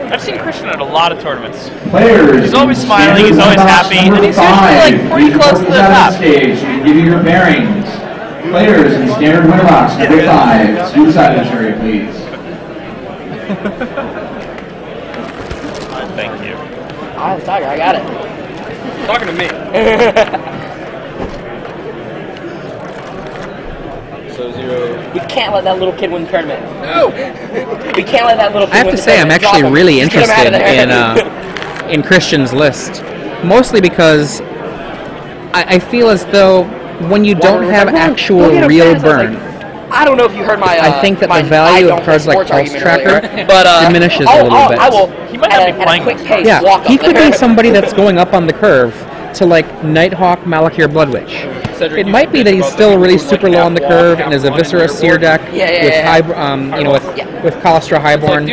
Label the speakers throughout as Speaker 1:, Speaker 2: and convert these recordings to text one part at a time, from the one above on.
Speaker 1: I've seen Christian at a lot of tournaments.
Speaker 2: Players,
Speaker 1: he's always smiling, he's always happy, and he's usually like pretty close to the top.
Speaker 2: Stage, you can give you your bearings. Players in standard winner box number 5. To the side of the jury, please.
Speaker 1: Thank you.
Speaker 3: Oh, Tiger, I got it.
Speaker 4: Talking to me. So 0.
Speaker 3: We can't let that little kid win the tournament.
Speaker 4: No.
Speaker 3: We can't let that little kid
Speaker 5: I have
Speaker 3: win
Speaker 5: to
Speaker 3: the
Speaker 5: say, I'm
Speaker 3: tournament.
Speaker 5: actually really
Speaker 3: Just get him out
Speaker 5: interested
Speaker 3: of there.
Speaker 5: in Christian's list, mostly because I feel as though when you don't have actual real burn,
Speaker 3: I don't know if you heard my.
Speaker 5: I think that the value of cards like Pulse Tracker diminishes a little bit.
Speaker 3: I will.
Speaker 1: He might not be playing.
Speaker 3: Quick pace,
Speaker 5: Yeah,
Speaker 3: walk
Speaker 5: he
Speaker 3: up
Speaker 5: could
Speaker 3: there.
Speaker 5: be somebody that's going up on the curve to like Nighthawk, Malakir, Bloodwitch. It might be that he's still really super low on the curve and is a Viscera Seer deck with high, with Kallistra Highborn.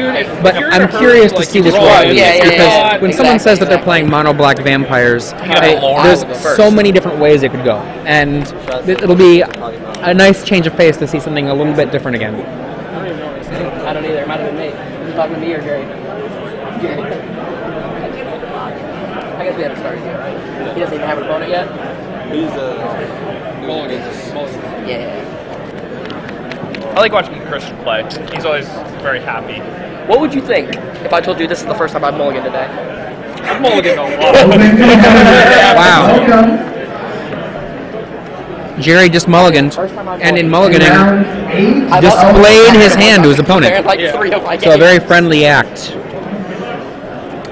Speaker 5: But I'm curious to see which one it is, because when someone says that they're playing mono black vampires, there's so many different ways it could go, and it'll be a nice change of pace to see something a little bit different again.
Speaker 3: I don't either. It might have been me. Was he talking to me or Gerry? Gerry. I guess we haven't started yet, right? He doesn't even have an opponent yet?
Speaker 4: He's Mulligan.
Speaker 3: Yeah.
Speaker 1: I like watching Christian play. He's always very happy.
Speaker 3: What would you think if I told you this is the first time I've mulliganed today?
Speaker 4: I've mulliganed a lot.
Speaker 5: Wow. Jerry just mulliganed, and in mulliganing, displayed his hand to his opponent. So a very friendly act.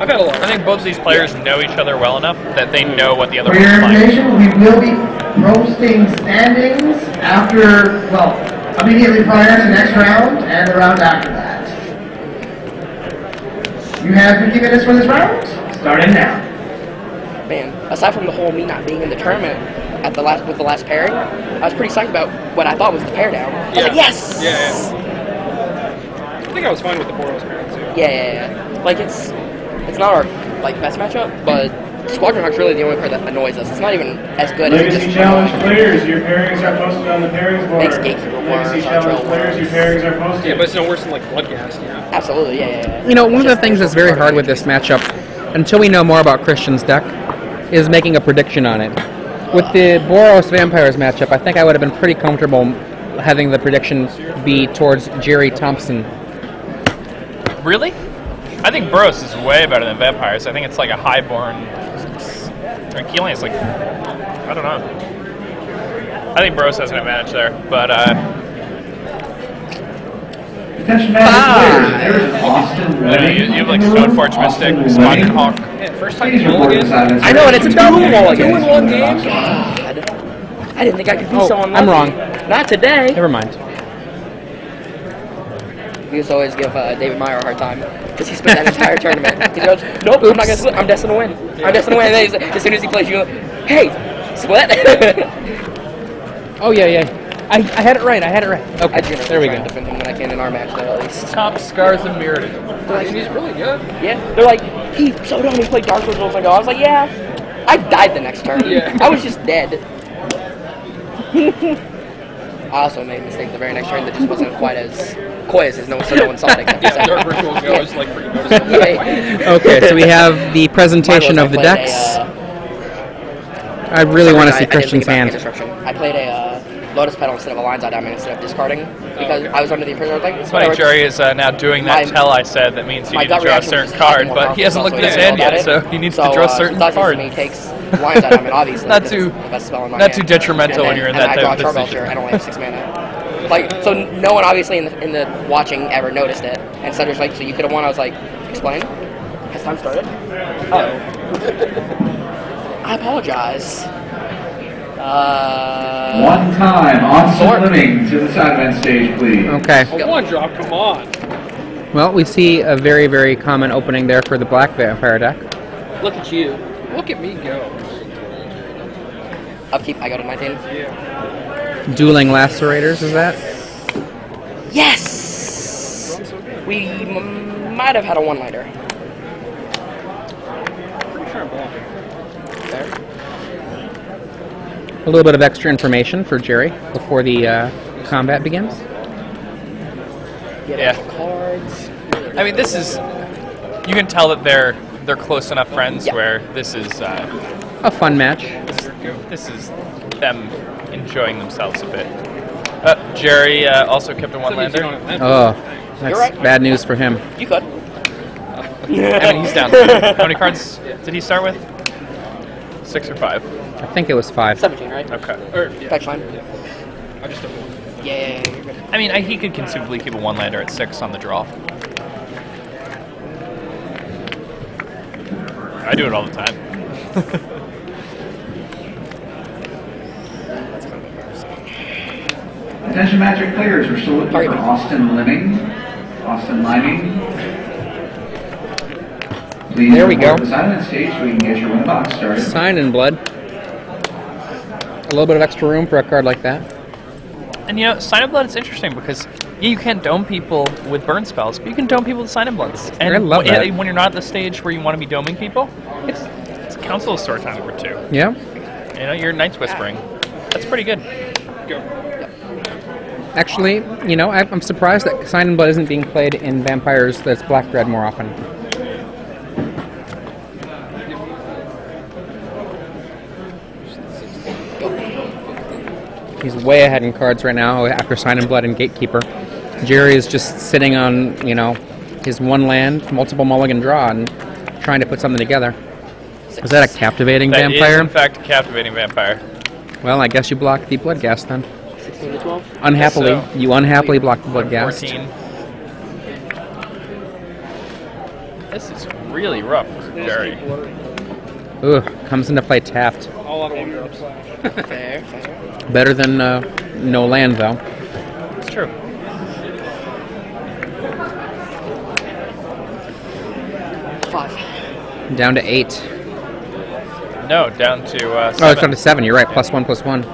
Speaker 4: I've had a lot.
Speaker 1: I think both of these players know each other well enough that they know what the other
Speaker 2: For
Speaker 1: one's
Speaker 2: your
Speaker 1: playing.
Speaker 2: information, we will be posting standings after, well, immediately prior to the next round and the round after that. You have 50 minutes for this round. Starting now.
Speaker 3: Man, aside from the whole me not being in the tournament at the last with the last pairing, I was pretty psyched about what I thought was the pair down. I was like, yes!
Speaker 4: Yeah. I think I was fine with the Boros pairing too.
Speaker 3: Yeah. Like it's not our like best matchup, but Squadron Hawk's really the only card that annoys us. It's not even as good as it
Speaker 2: Legacy
Speaker 3: just
Speaker 2: Challenge players, your pairings are posted on the pairings board.
Speaker 3: Makes Gatekeeper
Speaker 2: Legacy
Speaker 3: worse,
Speaker 2: Challenge
Speaker 3: Archel
Speaker 2: players, your pairings are posted.
Speaker 4: Yeah, but it's no worse than like Bloodghast, yeah.
Speaker 3: Absolutely, yeah.
Speaker 5: You know, one of the things that's very hard with this matchup, until we know more about Christian's deck, is making a prediction on it. With the Boros Vampires matchup, I think I would have been pretty comfortable having the prediction be towards Gerry Thompson.
Speaker 1: Really? I think Boros is way better than Vampires. I think it's like a highborn. Keeling is like, I don't know. I think Boros has an advantage there, but
Speaker 2: Attention Magic players, there is Austin Redding.
Speaker 1: you have like Stoneforge Mystic, Squadron Hawk.
Speaker 4: Yeah, first time you mulligan.
Speaker 3: I know, and it's a double mulligan.
Speaker 4: 2-in-1 game.
Speaker 3: God. I didn't think I could be so unlucky.
Speaker 5: I'm wrong.
Speaker 3: Not today.
Speaker 5: Never mind.
Speaker 3: We used to always give David Meyer a hard time because he spent that entire tournament. He goes, nope, I'm not gonna split. I'm destined to win. I'm destined to win. And then as soon as he plays, you go, hey, split.
Speaker 5: Oh, yeah. I had it right. Okay, there we go.
Speaker 3: Defend him when I can in our match, though, at least.
Speaker 1: Top Scars and Mirrodin.
Speaker 4: I mean, he's really good.
Speaker 3: Yeah, they're like, he so dumb. He played Dark Souls ago. I was like, yeah, I died the next turn.
Speaker 4: Yeah.
Speaker 3: I was just dead. I also made a mistake the very next turn that just wasn't quite as coy as no one saw it.
Speaker 4: Yeah, Dark Rituals go is like pretty noticeable.
Speaker 5: Okay, so we have the presentation of the decks. I really want to see Christian's hand.
Speaker 3: I played a Lotus Petal instead of a Lion's Eye Diamond instead of discarding because I was under the impression I was like,
Speaker 1: It's funny, Gerry is now doing that tell I said that means you need to draw a certain card, but he hasn't looked at his hand yet, so he needs to draw certain cards.
Speaker 3: He takes Lion's Eye Diamond, obviously.
Speaker 1: Not too detrimental when you're in that type of position.
Speaker 3: I only have 6 mana. Like, so no one obviously in the watching ever noticed it. And Sunders like, so you could have won. I was like, explain. Has time started? Oh. I apologize.
Speaker 2: One time, Austin Fleming to the side event stage, please.
Speaker 5: Okay.
Speaker 4: A 1-drop, come on.
Speaker 5: Well, we see a very, very common opening there for the Black Vampire deck.
Speaker 3: Look at you.
Speaker 4: Look at me go.
Speaker 3: Upkeep, I go to 19.
Speaker 4: Yeah.
Speaker 5: Dueling Lacerators, is that?
Speaker 3: Yes! We might have had a one-liner.
Speaker 4: Pretty sure I'm blocking.
Speaker 3: There.
Speaker 5: A little bit of extra information for Gerry before the combat begins.
Speaker 3: Get
Speaker 1: Yeah.
Speaker 3: extra cards.
Speaker 1: I mean, this is You can tell that they're close enough friends where this is
Speaker 5: a fun match.
Speaker 1: This is them enjoying themselves a bit. Gerry also kept a one-lander.
Speaker 5: Oh, that's bad news for him.
Speaker 3: You could.
Speaker 1: I mean, he's down 3. How many cards did he start with? 6 or 5?
Speaker 5: I think it was 5.
Speaker 3: 17, right?
Speaker 1: Okay.
Speaker 3: That's fine.
Speaker 4: I just don't know.
Speaker 3: Yeah, you're good.
Speaker 1: I mean, he could conceivably keep a one-lander at 6 on the draw. I do it all the time.
Speaker 2: Attention Magic players, we're still looking for Austin Liming. Please
Speaker 5: there we go.
Speaker 2: The silent stage so we can get your win box started.
Speaker 5: Sign in blood. A little bit of extra room for a card like that.
Speaker 1: And you know, Sign of Blood is interesting because you can't dome people with burn spells, but you can dome people with Sign of Bloods. And
Speaker 5: I love that.
Speaker 1: When you're not at the stage where you want to be doming people, it's Council of Swords time number 2.
Speaker 5: Yeah.
Speaker 1: You know, you're Night's Whispering. That's pretty good.
Speaker 5: Actually, you know, I'm surprised that Sign in Blood isn't being played in Vampires that's Black-Red more often. He's way ahead in cards right now after Sign in Blood and Gatekeeper. Gerry is just sitting on, you know, his one land, multiple mulligan draw, and trying to put something together. Is that a captivating vampire?
Speaker 1: That is, in fact, a captivating vampire.
Speaker 5: Well, I guess you blocked the Bloodghast then.
Speaker 3: 16 to 12?
Speaker 5: Unhappily.
Speaker 1: So.
Speaker 5: You unhappily blocked the Bloodghast.
Speaker 1: 14. This is really rough for Gerry.
Speaker 5: Ooh, comes into play tapped.
Speaker 4: All out of one drops.
Speaker 3: Fair.
Speaker 5: Better than no land, though.
Speaker 1: It's true.
Speaker 3: Five.
Speaker 5: Down to 8.
Speaker 1: No, down to 7.
Speaker 5: Oh, it's down to 7. You're right. +1/+1.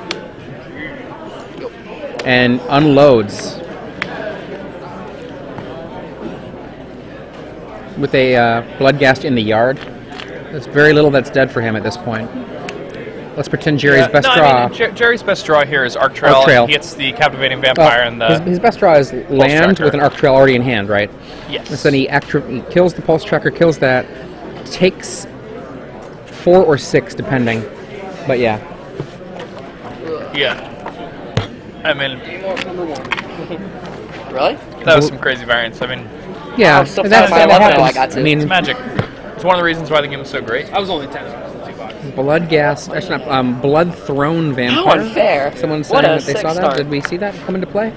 Speaker 5: And unloads with a Bloodghast in the yard. There's very little that's dead for him at this point. Let's pretend Gerry's best draw.
Speaker 1: I mean, Gerry's best draw here is Arc Trail. He gets the Captivating Vampire and the...
Speaker 5: His best draw is land with an Arc Trail already in hand, right?
Speaker 1: Yes.
Speaker 5: And so then he kills the Pulse Tracker, kills that, takes 4 or 6 depending. But yeah.
Speaker 1: Yeah. I mean...
Speaker 3: Really?
Speaker 1: That was some crazy variance. I mean...
Speaker 5: Yeah,
Speaker 3: So
Speaker 5: that happens.
Speaker 3: I got to.
Speaker 5: I mean,
Speaker 1: it's magic. It's one of the reasons why the game is so great.
Speaker 4: I was only 10.
Speaker 5: Bloodghast, actually not, Blood Throne Vampire.
Speaker 3: How unfair.
Speaker 5: Someone
Speaker 3: What
Speaker 5: saying
Speaker 3: a
Speaker 5: that they saw
Speaker 3: sick
Speaker 5: that.
Speaker 3: start.
Speaker 5: Did we see that come into play?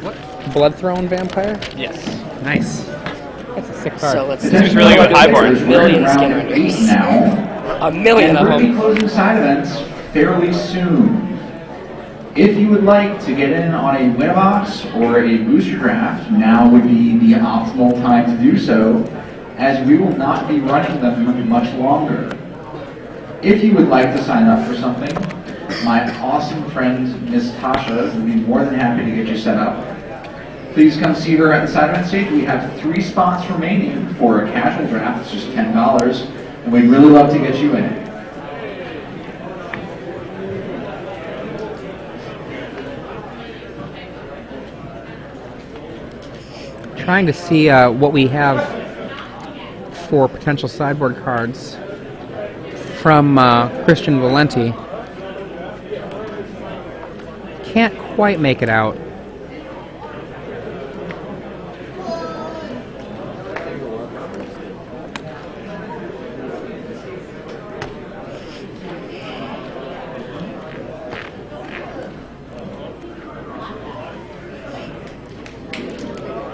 Speaker 1: What?
Speaker 5: Blood Throne Vampire?
Speaker 1: Yes.
Speaker 5: Nice. That's a sick card.
Speaker 3: So let's
Speaker 1: He's really good with Highborn.
Speaker 3: Million Skinner
Speaker 2: Eight now.
Speaker 3: A million
Speaker 2: And
Speaker 3: of
Speaker 2: we'll be
Speaker 3: them.
Speaker 2: closing side events fairly soon. If you would like to get in on a Winamax or a booster draft, now would be the optimal time to do so, as we will not be running them much longer. If you would like to sign up for something, my awesome friend Miss Tasha would be more than happy to get you set up. Please come see her at the side event stage. We have 3 spots remaining for a casual draft. It's just $10, and we'd really love to get you in it.
Speaker 5: Trying to see what we have for potential sideboard cards from Christian Valenti. Can't quite make it out.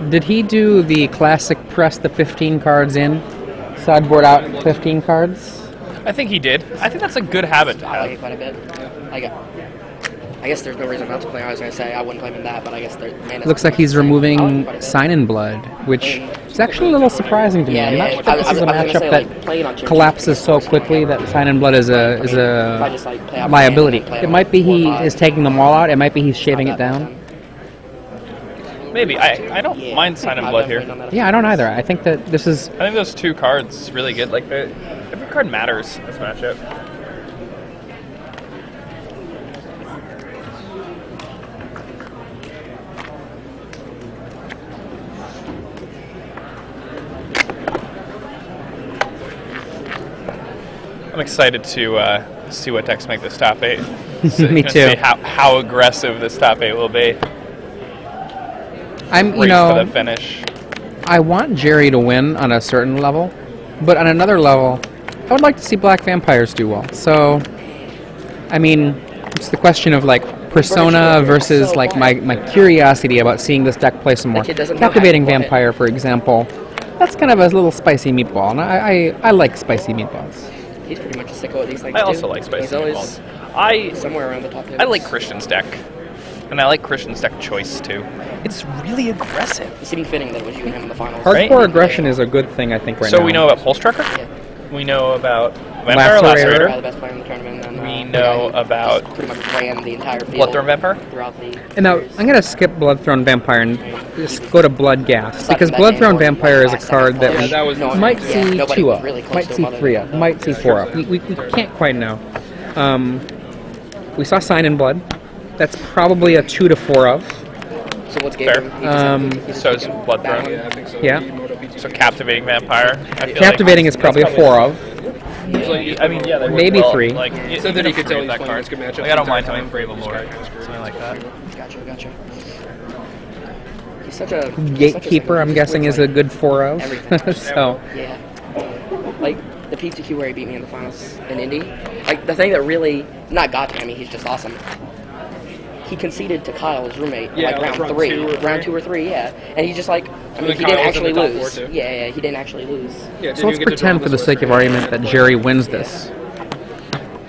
Speaker 5: Did he do the classic press the 15 cards in, sideboard out 15 cards?
Speaker 1: I think he did. I think that's a good habit to
Speaker 3: I like it
Speaker 1: have.
Speaker 3: quite a bit. I guess there's no reason not to play. I was going to say I wouldn't play him in that, but I guess there.
Speaker 5: Looks like he's removing Sign in Blood, which is actually a little surprising to me. I'm not sure this is a matchup that collapses so quickly that Sign in Blood is a liability. It might be he is taking them all out. It might be he's shaving it down.
Speaker 1: Maybe. I don't mind Sign in Blood here.
Speaker 5: Yeah, I don't either. I think that this is...
Speaker 1: I think those 2 cards really good. Like, every card matters in this matchup. I'm excited to see what decks make this top 8. So
Speaker 5: Me too.
Speaker 1: See how aggressive this top 8 will be.
Speaker 5: I'm,
Speaker 1: Race for the finish.
Speaker 5: I want Gerry to win on a certain level, but on another level, I would like to see Black Vampires do well. So, I mean, it's the question of like persona versus like my curiosity about seeing this deck play some more. Captivating Vampire, for example, that's kind of a little spicy meatball, and I like spicy meatballs.
Speaker 3: He's pretty much a sicko at these things.
Speaker 1: I also like spicy meatballs.
Speaker 3: Somewhere around the top 10.
Speaker 1: I like Christian's deck. And I like Christian's deck choice, too. It's really aggressive.
Speaker 3: It seemed fitting that it was you and him in the finals.
Speaker 5: Hardcore aggression is a good thing, I think, right now.
Speaker 1: So we know about Pulse Tracker?
Speaker 3: Yeah.
Speaker 1: We know about Vampire
Speaker 3: Lacerator. The best player in the tournament. And,
Speaker 1: we know about
Speaker 3: pretty much ran the entire field.
Speaker 1: Bloodthorn Vampire?
Speaker 3: Throughout the...
Speaker 5: And now, I'm going to skip Bloodthorn Vampire and just go to Bloodghast, because Bloodthorn Vampire is a card that we might see 2 of, might see 3 of, might see 4 of. We can't quite know. We saw Sign in Blood. That's probably a 2 to 4 of.
Speaker 3: So what's game?
Speaker 1: So is Bloodthorn.
Speaker 4: Yeah, I think so.
Speaker 5: Yeah.
Speaker 1: So Captivating Vampire.
Speaker 5: Captivating is probably a 4 of.
Speaker 1: I mean, yeah,
Speaker 5: maybe 3.
Speaker 1: Like,
Speaker 4: So then you could tell
Speaker 1: that
Speaker 4: he's
Speaker 1: card.
Speaker 4: good matchup.
Speaker 1: Like, I don't mind having Brave Lord. Something like that.
Speaker 3: Gotcha. He's such a...
Speaker 5: Gatekeeper, I'm guessing, is a good 4 of.
Speaker 3: Everything.
Speaker 5: So.
Speaker 3: Yeah. Like, the PTQ where he beat me in the finals in Indy, like, the thing that really, not got to him, he's just awesome. He conceded to Kyle, his roommate, like round 3. Round 2 or 3, yeah. And he's just like, I mean, he didn't actually lose. Yeah, he didn't actually lose.
Speaker 4: Yeah,
Speaker 5: So let's pretend, for the sake of argument, that Gerry wins this.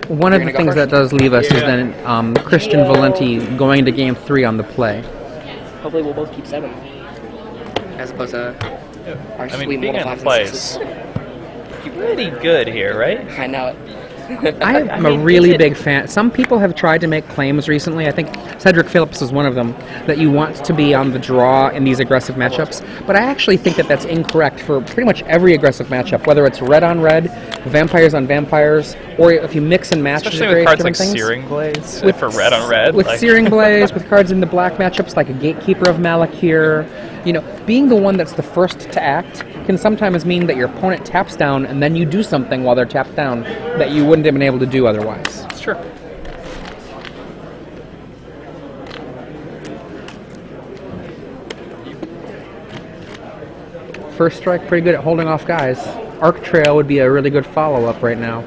Speaker 5: One of the things that does leave us is then Christian Valenti going to Game 3 on the play.
Speaker 3: Hopefully we'll both keep 7. As opposed to our sweet
Speaker 1: being
Speaker 3: little
Speaker 1: in
Speaker 3: 5s and
Speaker 1: place.
Speaker 3: 6s.
Speaker 1: Pretty good here, right?
Speaker 3: I know it.
Speaker 5: I'm a really big fan. Some people have tried to make claims recently, I think Cedric Phillips is one of them, that you want to be on the draw in these aggressive matchups, but I actually think that that's incorrect for pretty much every aggressive matchup, whether it's red on red, vampires on vampires, or if you mix and match
Speaker 1: especially with cards like Searing Blaze for red on red.
Speaker 5: With Searing Blaze, with cards in the black matchups like a Gatekeeper of Malakir, you know, being the one that's the first to act can sometimes mean that your opponent taps down and then you do something while they're tapped down that you wouldn't have been able to do otherwise.
Speaker 1: It's true.
Speaker 5: First strike, pretty good at holding off guys. Arc Trail would be a really good follow-up right now.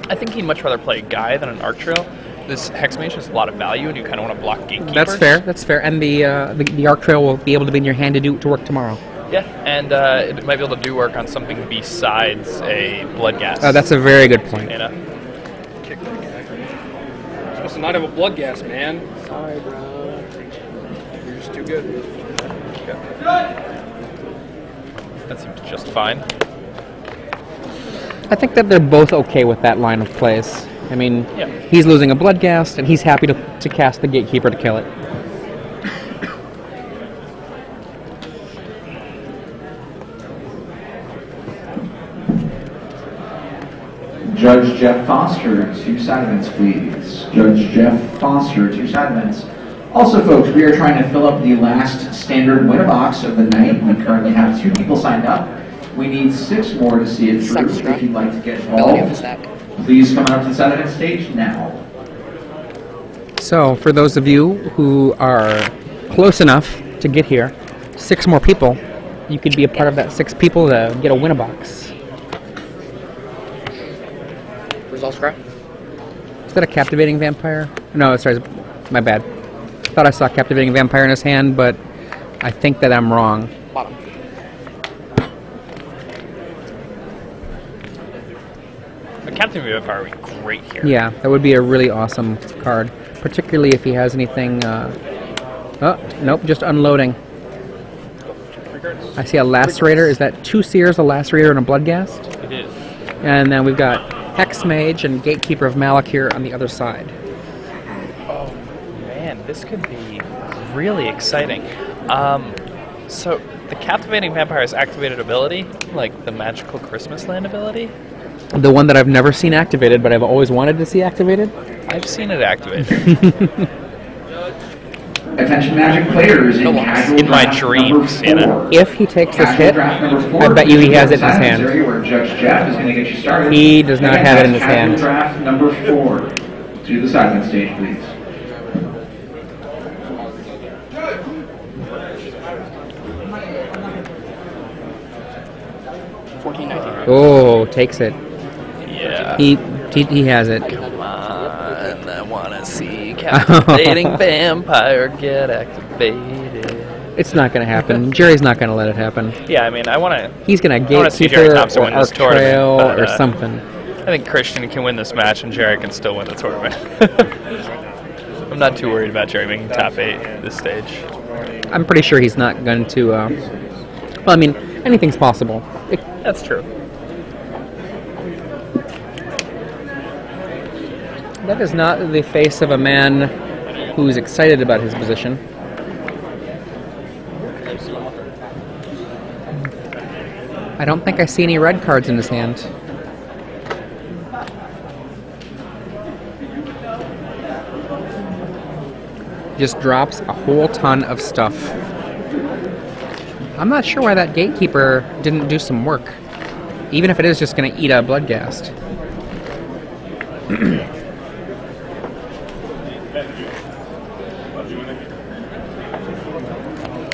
Speaker 1: I think he'd much rather play a Guy than an Arc Trail. This Hex Mage has a lot of value, and you kind of want to block Gatekeepers.
Speaker 5: That's fair, and the Arc Trail will be able to be in your hand to work tomorrow.
Speaker 1: Yeah, and it might be able to do work on something besides a Bloodghast.
Speaker 5: That's a very good point.
Speaker 1: You know?
Speaker 4: Kick that guy. You're supposed to not have a Bloodghast, man.
Speaker 3: Sorry, bro.
Speaker 4: You're just too good.
Speaker 1: That seems just fine.
Speaker 5: I think that they're both okay with that line of plays. I mean, he's losing a Bloodghast, and he's happy to cast the Gatekeeper to kill it.
Speaker 2: Judge Jeff Foster, 2 side events, please. Judge Jeff Foster, 2 side events. Also, folks, we are trying to fill up the last standard winner box of the night. We currently have 2 people signed up. We need 6 more to see it through. If you'd like to get involved, please come up to the side event stage now.
Speaker 5: So, for those of you who are close enough to get here, 6 more people, you could be a part of that 6 people to get a winner box.
Speaker 3: Results correct?
Speaker 5: Is that a Captivating Vampire? No, sorry, my bad. I thought I saw Captivating Vampire in his hand, but I think that I'm wrong.
Speaker 3: Bottom.
Speaker 1: A Captivating Vampire would be great here.
Speaker 5: Yeah, that would be a really awesome card, particularly if he has anything... oh, nope, just unloading. I see a Lacerator. Is that 2 Seers, a Lacerator, and a Bloodghast?
Speaker 1: It is.
Speaker 5: And then we've got Hex Mage and Gatekeeper of Malakir on the other side.
Speaker 1: Oh, man, this could be really exciting. So, the Captivating Vampire's activated ability, like the Magical Christmas Land ability?
Speaker 5: The one that I've never seen activated, but I've always wanted to see activated?
Speaker 1: I've seen it activated.
Speaker 2: Attention Magic players in casual
Speaker 1: In my
Speaker 2: draft
Speaker 1: dreams,
Speaker 2: number 4.
Speaker 5: If he takes this
Speaker 2: Casual
Speaker 5: hit,
Speaker 2: draft number 4,
Speaker 5: I bet you he has it in his hand.
Speaker 2: Where Judge Jeff is going to get you started.
Speaker 5: He does not
Speaker 2: Again,
Speaker 5: have it in
Speaker 2: that's
Speaker 5: his hand.
Speaker 2: Casual draft number 4. To the sideline stage, please.
Speaker 5: Oh, takes it.
Speaker 1: Yeah.
Speaker 5: He has it.
Speaker 1: Come on, I want to see captivating vampire get activated.
Speaker 5: It's not going to happen. Jerry's not going to let it happen.
Speaker 1: Yeah, I mean, I want to.
Speaker 5: He's going to
Speaker 1: see Gerry
Speaker 5: gatekeeper
Speaker 1: Thompson
Speaker 5: or
Speaker 1: win this
Speaker 5: arc trail
Speaker 1: tournament, but,
Speaker 5: or something.
Speaker 1: I think Christian can win this match, and Gerry can still win the tournament. I'm not too worried about Gerry making top 8 at this stage.
Speaker 5: I'm pretty sure he's not going to. Well, I mean, anything's possible.
Speaker 1: That's true.
Speaker 5: That is not the face of a man who's excited about his position. I don't think I see any red cards in his hand. Just drops a whole ton of stuff. I'm not sure why that gatekeeper didn't do some work. Even if it is just going to eat a Bloodghast.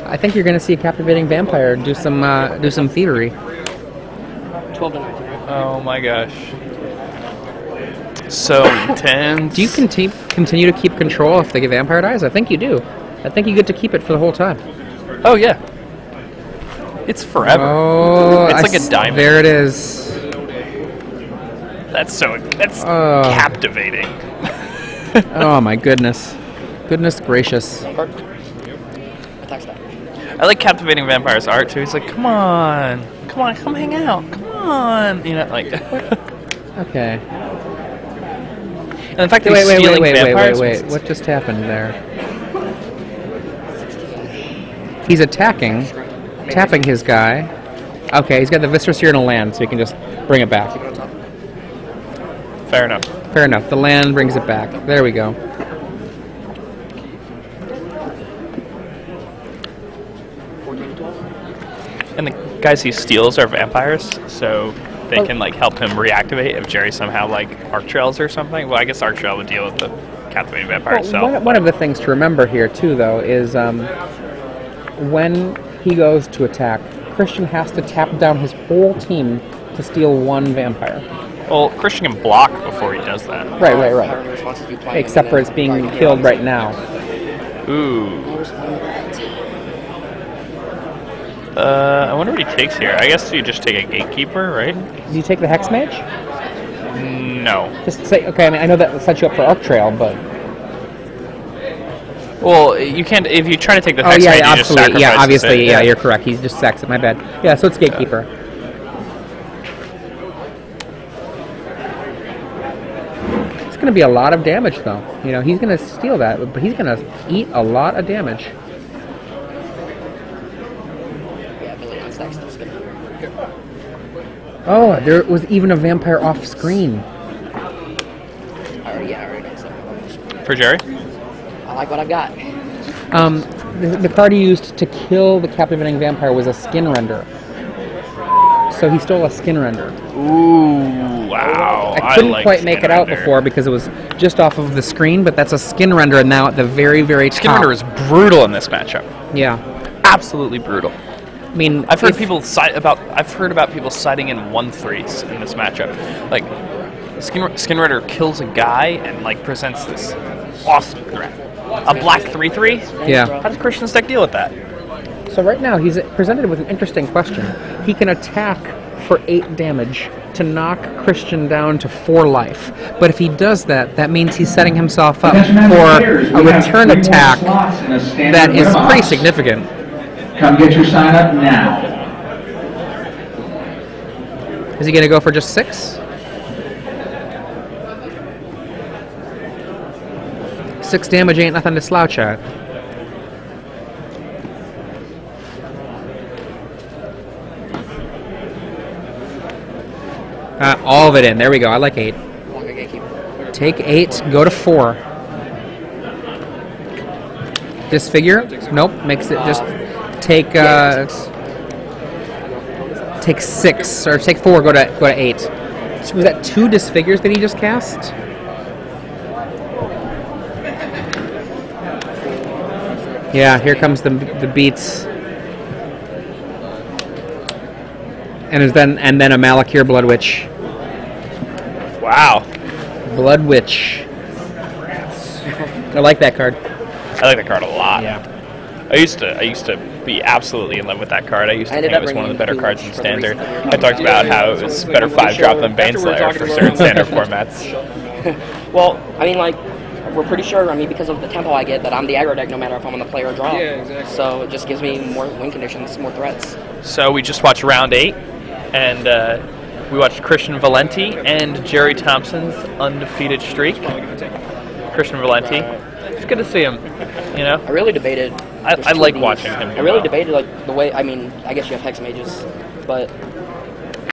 Speaker 5: I think you're going to see a captivating vampire do some thievery.
Speaker 3: 12 to 19.
Speaker 1: Oh my gosh. So intense.
Speaker 5: Do you continue to keep control if the vampire dies? I think you do. I think you get to keep it for the whole time.
Speaker 1: Oh yeah. It's forever.
Speaker 5: Oh,
Speaker 1: it's like a diamond.
Speaker 5: There it is.
Speaker 1: That's captivating.
Speaker 5: Oh my goodness. Goodness gracious.
Speaker 1: I like captivating vampires' art too. He's like, come on, come hang out, come on, you know, like.
Speaker 5: Okay.
Speaker 1: And in fact, he's stealing vampires.
Speaker 5: Wait. What just happened there? He's attacking, tapping his guy. Okay, he's got the Viscera Seer in a land, so he can just bring it back.
Speaker 1: Fair enough.
Speaker 5: Fair enough. The land brings it back. There we go.
Speaker 1: And the guys he steals are vampires, so they can like help him reactivate if Gerry somehow like arc trails or something. Well, I guess arc trail would deal with the captivating vampire itself.
Speaker 5: One of the things to remember here too, though, is when he goes to attack, Christian has to tap down his whole team to steal one vampire.
Speaker 1: Well, Christian can block before he does that.
Speaker 5: Right. Except for it's being killed right now.
Speaker 1: Ooh. I wonder what he takes here. I guess you just take a gatekeeper, right?
Speaker 5: Do you take the Hex Mage?
Speaker 1: No.
Speaker 5: Just say, okay, I mean, I know that sets you up for Arc Trail, but...
Speaker 1: Well, you can't, if you try to take the Hex Mage, you just sacrifice
Speaker 5: yeah, obviously,
Speaker 1: it.
Speaker 5: Yeah, you're correct. He just sacks it, my bad. Yeah, so it's Gatekeeper. It's going to be a lot of damage, though. You know, he's going to steal that, but he's going to eat a lot of damage. Oh, there was even a vampire off screen.
Speaker 3: I already know something.
Speaker 1: For Gerry?
Speaker 3: I like what I've got.
Speaker 5: The card he used to kill the captivating vampire was a skin render. So he stole a skin render.
Speaker 1: Ooh, wow.
Speaker 5: I couldn't quite make it out before because it was just off of the screen, but that's a skin render and now at the very, very top.
Speaker 1: Skin render is brutal in this matchup.
Speaker 5: Yeah.
Speaker 1: Absolutely brutal.
Speaker 5: I mean,
Speaker 1: I've heard about people citing in 1/3s in this matchup. Like, Skin Render kills a guy and like presents this awesome threat. A black 3/3?
Speaker 5: Yeah.
Speaker 1: How does Christian's deck deal with that?
Speaker 5: So right now he's presented with an interesting question. He can attack for 8 damage to knock Christian down to 4 life. But if he does that, that means he's setting himself up for a return attack that is pretty significant.
Speaker 2: Come get your sign up now.
Speaker 5: Is he going to go for just 6? 6 damage ain't nothing to slouch at. All of it in. There we go. I like 8. Take 8. Go to 4. Disfigure? Nope. Makes it just take take 6 or take 4. Go to 8. So was that 2 disfigures that he just cast? Yeah, here comes the beats. And then a Malakir Blood Witch.
Speaker 1: Wow.
Speaker 5: Blood Witch. I like that card.
Speaker 1: I like that card a lot.
Speaker 5: Yeah.
Speaker 1: I used to be absolutely in love with that card. I used to think it was one of the better cards in Standard. I talked about how it was better 5-drop than Baneslayer for certain Standard formats.
Speaker 3: Well, I mean, like, we're pretty sure, I mean, because of the tempo I get, that I'm the aggro deck no matter if I'm on the play or draw.
Speaker 4: Yeah, exactly.
Speaker 3: So it just gives me more win conditions, more threats.
Speaker 1: So we just watched round 8, and we watched Christian Valenti and Gerry Thompson's undefeated streak. Christian Valenti. It's good to see him, you know?
Speaker 3: I really debated.
Speaker 1: I like watching him.
Speaker 3: I really debated, like, the way, I mean, I guess you have Hex Mages, but